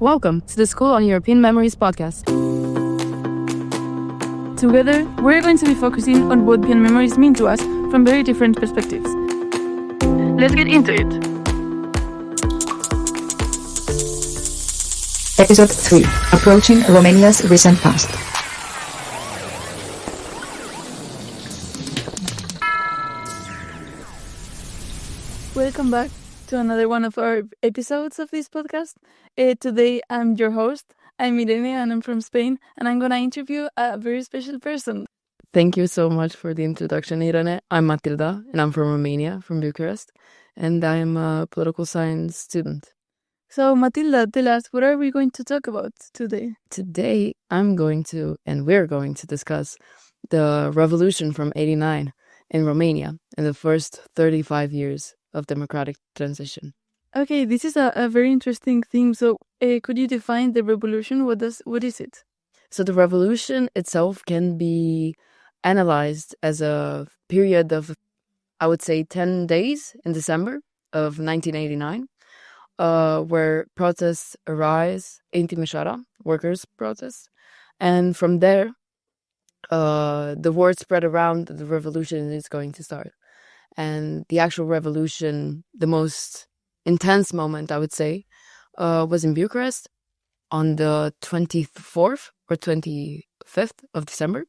Welcome to the School on European Memories podcast. Together, we're going to be focusing on what European memories mean to us from very different perspectives. Let's get into it. Episode 3. Approaching Romania's recent past. Welcome back to another one of our episodes of this podcast. Today, I'm your host. I'm Irene and I'm from Spain, and I'm going to interview a very special person. Thank you so much for the introduction, Irene. I'm Matilda, and I'm from Romania, from Bucharest, and I'm a political science student. So, Matilda, tell us, what are we going to talk about today? Today, we're going to discuss the revolution from '89 in Romania and the first 35 years of democratic transition. Okay, this is a very interesting theme. So, could you define the revolution? What is it? So, the revolution itself can be analyzed as a period of, I would say, 10 days in December of 1989. Where protests arise in Timișoara, workers' protests. And from there, the word spread around that the revolution is going to start. And the actual revolution, the most intense moment, I would say, was in Bucharest on the 24th or 25th of December,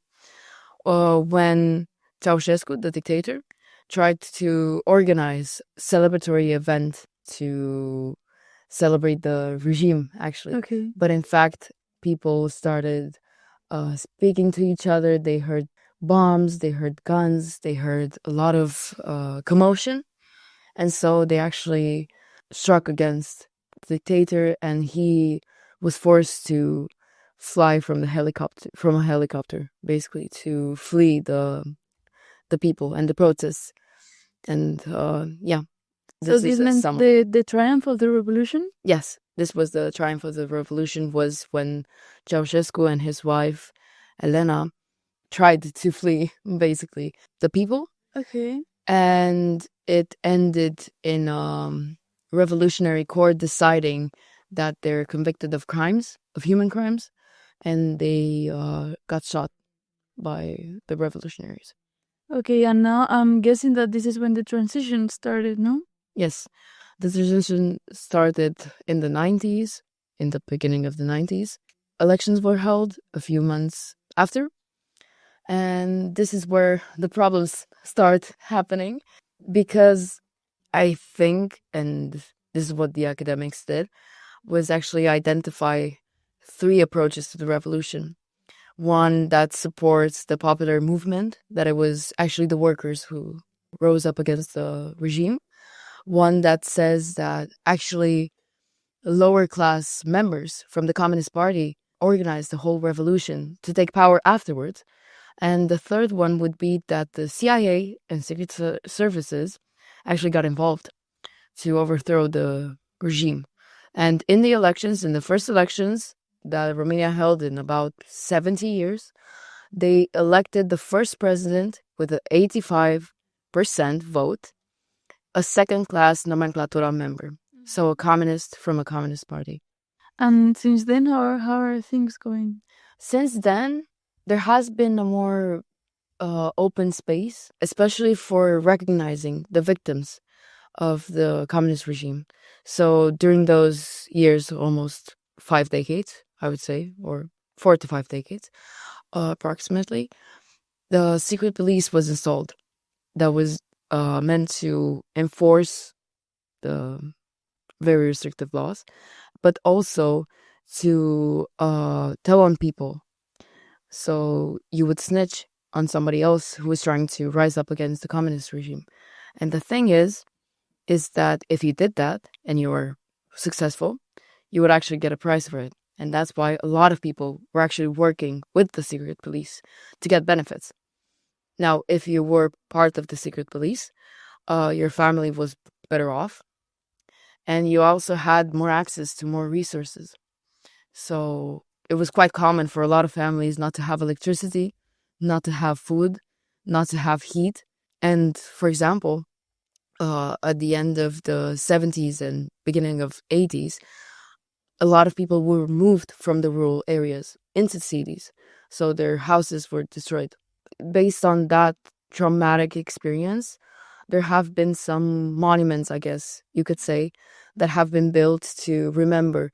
when Ceaușescu, the dictator, tried to organize a celebratory event to celebrate the regime, actually. Okay. But in fact, people started speaking to each other. They heard bombs, they heard guns, they heard a lot of commotion. And so they actually struck against the dictator, and he was forced to fly from a helicopter, basically, to flee the people and the protests. And So this meant the triumph of the revolution? Yes, this was the triumph of the revolution, was when Ceaușescu and his wife, Elena, tried to flee, basically, the people. Okay. And it ended in revolutionary court deciding that they're convicted of crimes, of human crimes, and they got shot by the revolutionaries. Okay, and now I'm guessing that this is when the transition started, no? Yes, the transition started in the 90s, in the beginning of the 90s. Elections were held a few months after. And this is where the problems start happening, because I think, and this is what the academics did, was actually identify 3 approaches to the revolution. One that supports the popular movement, that it was actually the workers who rose up against the regime. One that says that actually lower class members from the Communist Party organized the whole revolution to take power afterwards. And the third one would be that the CIA and secret services actually got involved to overthrow the regime. And in the elections, in the first elections that Romania held in about 70 years, they elected the first president with an 85% vote, a second-class nomenclatura member, so a communist from a communist party. And since then, how are things going? Since then, there has been a more open space, especially for recognizing the victims of the communist regime. So during those years, almost 5 decades, I would say, or 4 to 5 decades, approximately, the secret police was installed. That was meant to enforce the very restrictive laws, but also to tell on people. So you would snitch on somebody else who was trying to rise up against the communist regime. And the thing is that if you did that and you were successful, you would actually get a prize for it. And that's why a lot of people were actually working with the secret police to get benefits. Now, if you were part of the secret police, your family was better off, and you also had more access to more resources. So it was quite common for a lot of families not to have electricity, not to have food, not to have heat. And for example, at the end of the 70s and beginning of 80s, a lot of people were moved from the rural areas into cities, so their houses were destroyed. Based on that traumatic experience, there have been some monuments, I guess you could say, that have been built to remember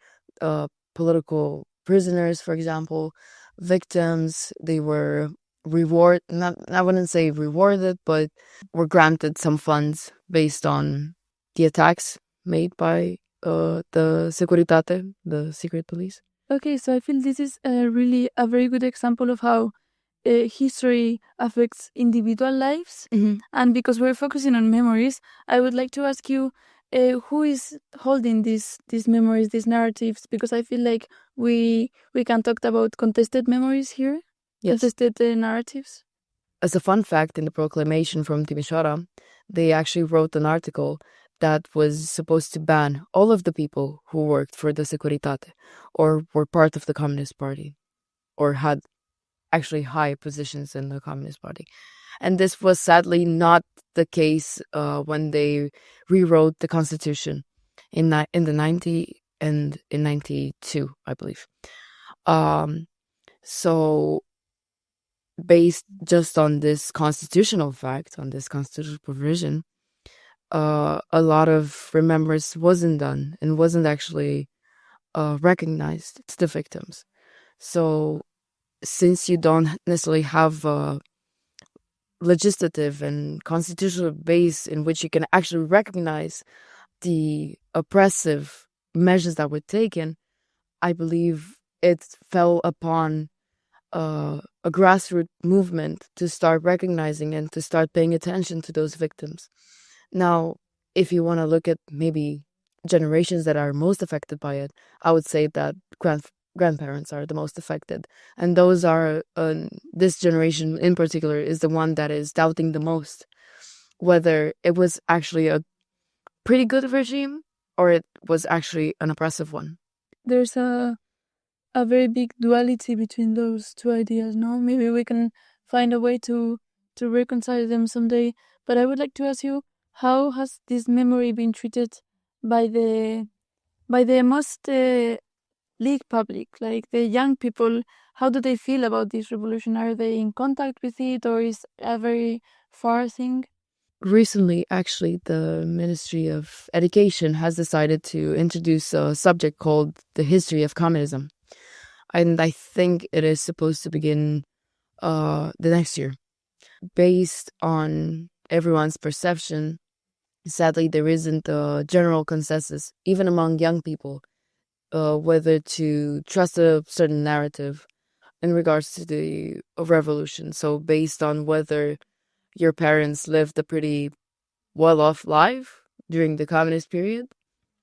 political prisoners, for example, victims. They were not, I wouldn't say rewarded, but were granted some funds based on the attacks made by the Securitate, the secret police. Okay, so I feel this is really a very good example of how history affects individual lives. And because we're focusing on memories, I would like to ask you, who is holding these memories, these narratives? Because I feel like we can talk about contested memories here, Yes. contested narratives. As a fun fact, in the proclamation from Timișoara, they actually wrote an article that was supposed to ban all of the people who worked for the Securitate or were part of the Communist Party or had actually high positions in the Communist Party. And this was sadly not the case when they rewrote the Constitution in the 90 and in 92, I believe. So based just on this constitutional fact, on this constitutional provision, a lot of remembrance wasn't done and wasn't actually recognized to the victims. So since you don't necessarily have a legislative and constitutional base in which you can actually recognize the oppressive measures that were taken, I believe it fell upon a grassroots movement to start recognizing and to start paying attention to those victims. Now, if you want to look at maybe generations that are most affected by it, I would say that grandparents are the most affected. And those are, this generation in particular is the one that is doubting the most whether it was actually a pretty good regime or it was actually an oppressive one. There's a very big duality between those two ideas, no? Maybe we can find a way to reconcile them someday. But I would like to ask you, how has this memory been treated by the most league public, like the young people? How do they feel about this revolution? Are they in contact with it, or is a very far thing? Recently, actually, the Ministry of Education has decided to introduce a subject called the history of communism. And I think it is supposed to begin the next year. Based on everyone's perception, sadly, there isn't a general consensus, even among young people, whether to trust a certain narrative in regards to the revolution. So based on whether your parents lived a pretty well-off life during the communist period,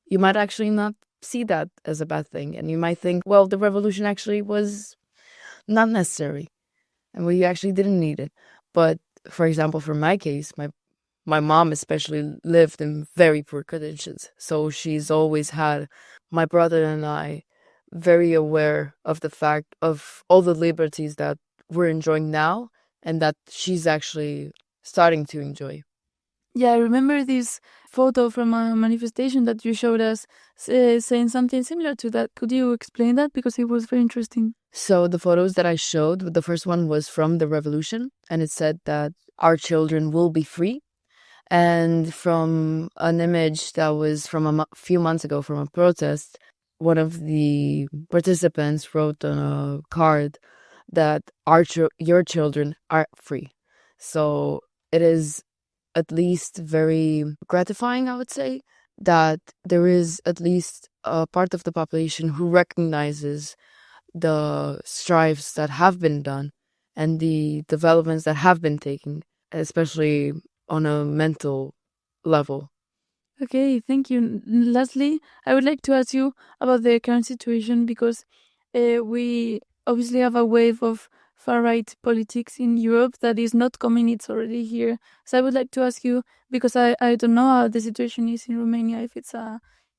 you might actually not see that as a bad thing. And you might think, well, the revolution actually was not necessary and we actually didn't need it. But for example, for my case, my mom especially lived in very poor conditions. So she's always had my brother and I very aware of the fact of all the liberties that we're enjoying now and that she's actually starting to enjoy. Yeah, I remember this photo from a manifestation that you showed us saying something similar to that. Could you explain that? Because it was very interesting. So the photos that I showed, the first one was from the revolution, and it said that our children will be free. And from an image that was from a few months ago from a protest, one of the participants wrote on a card that your children are free. So it is at least very gratifying, I would say, that there is at least a part of the population who recognizes the strives that have been done and the developments that have been taken, especially on a mental level. Okay, thank you. Lastly, I would like to ask you about the current situation because we obviously have a wave of far-right politics in Europe that is not coming, it's already here. So I would like to ask you, because I don't know how the situation is in Romania, if it's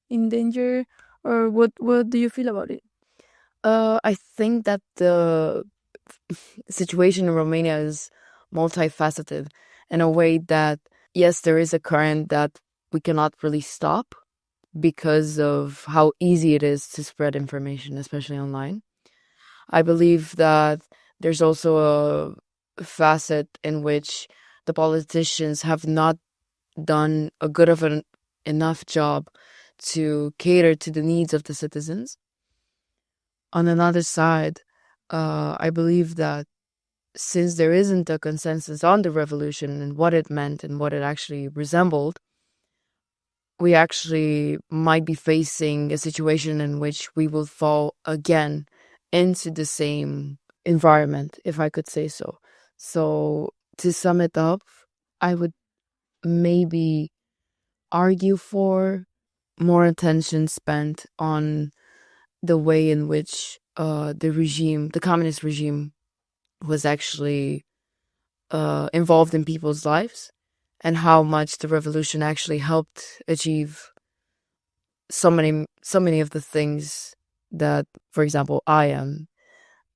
in danger, or what do you feel about it? I think that the situation in Romania is multifaceted in a way that, yes, there is a current that we cannot really stop, because of how easy it is to spread information, especially online. I believe that there's also a facet in which the politicians have not done a good of an enough job to cater to the needs of the citizens. On another side, I believe that since there isn't a consensus on the revolution and what it meant and what it actually resembled, we actually might be facing a situation in which we will fall again into the same environment, if I could say so. So to sum it up, I would maybe argue for more attention spent on the way in which the communist regime was actually involved in people's lives, and how much the revolution actually helped achieve so many of the things that, for example, I am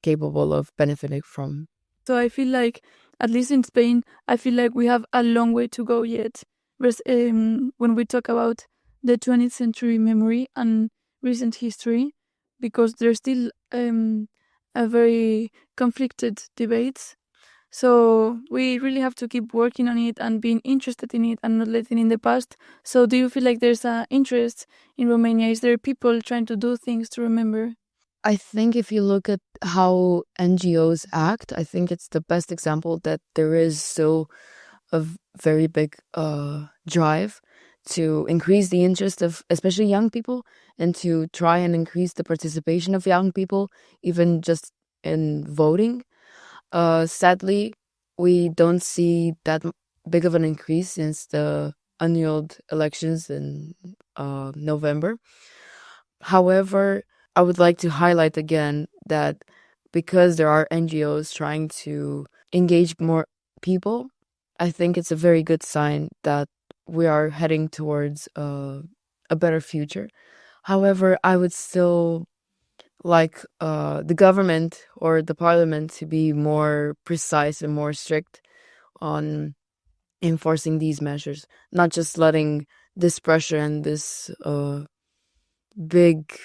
capable of benefiting from. So I feel like, at least in Spain, I feel like we have a long way to go yet. When we talk about the 20th century memory and recent history, because there's still a very conflicted debates. So we really have to keep working on it and being interested in it and not letting in the past. So do you feel like there's an interest in Romania? Is there people trying to do things to remember? I think if you look at how NGOs act, I think it's the best example that there is still a very big drive to increase the interest of especially young people and to try and increase the participation of young people, even just in voting. Sadly, we don't see that big of an increase since the annual elections in November. However, I would like to highlight again that because there are NGOs trying to engage more people, I think it's a very good sign that we are heading towards a better future. However, I would still like the government or the parliament to be more precise and more strict on enforcing these measures, not just letting this pressure and this big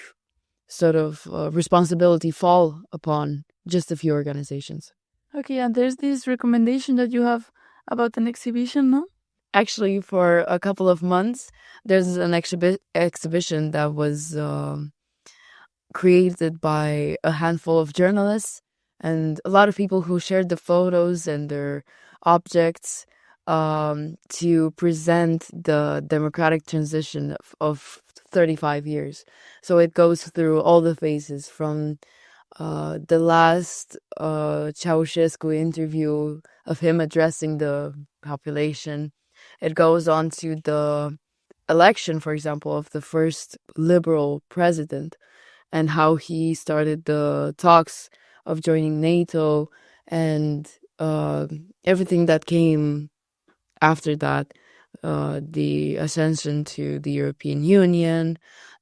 sort of responsibility fall upon just a few organizations. Okay, and there's this recommendation that you have about an exhibition, no? Actually, for a couple of months, there's an exhibition that was created by a handful of journalists and a lot of people who shared the photos and their objects to present the democratic transition of 35 years. So it goes through all the phases from the last Ceaușescu interview of him addressing the population. It goes on to the election, for example, of the first liberal president and how he started the talks of joining NATO and everything that came after that, the ascension to the European Union,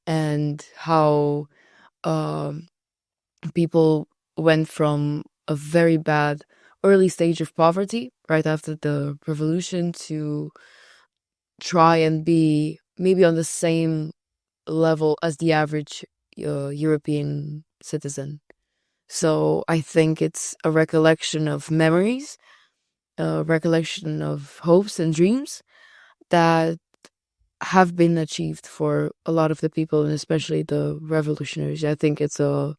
and how people went from a very bad early stage of poverty right after the revolution to try and be maybe on the same level as the average European citizen. So I think it's a recollection of memories, a recollection of hopes and dreams that have been achieved for a lot of the people, and especially the revolutionaries. I think it's a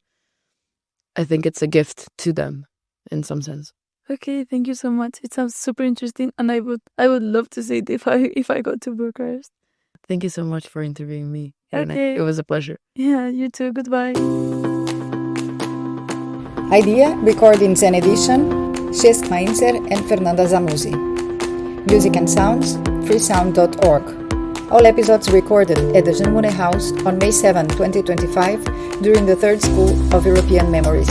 gift to them in some sense. Okay, thank you so much. It sounds super interesting, and I would love to see it if I go to Bucharest. Thank you so much for interviewing me. Okay. It was a pleasure. Yeah, you too. Goodbye. Idea, recordings and edition, Cesc Mainzer and Fernanda Zamuzi. Music and sounds, freesound.org. All episodes recorded at the Jean Monnet House on May 7, 2025, during the Third School of European Memories.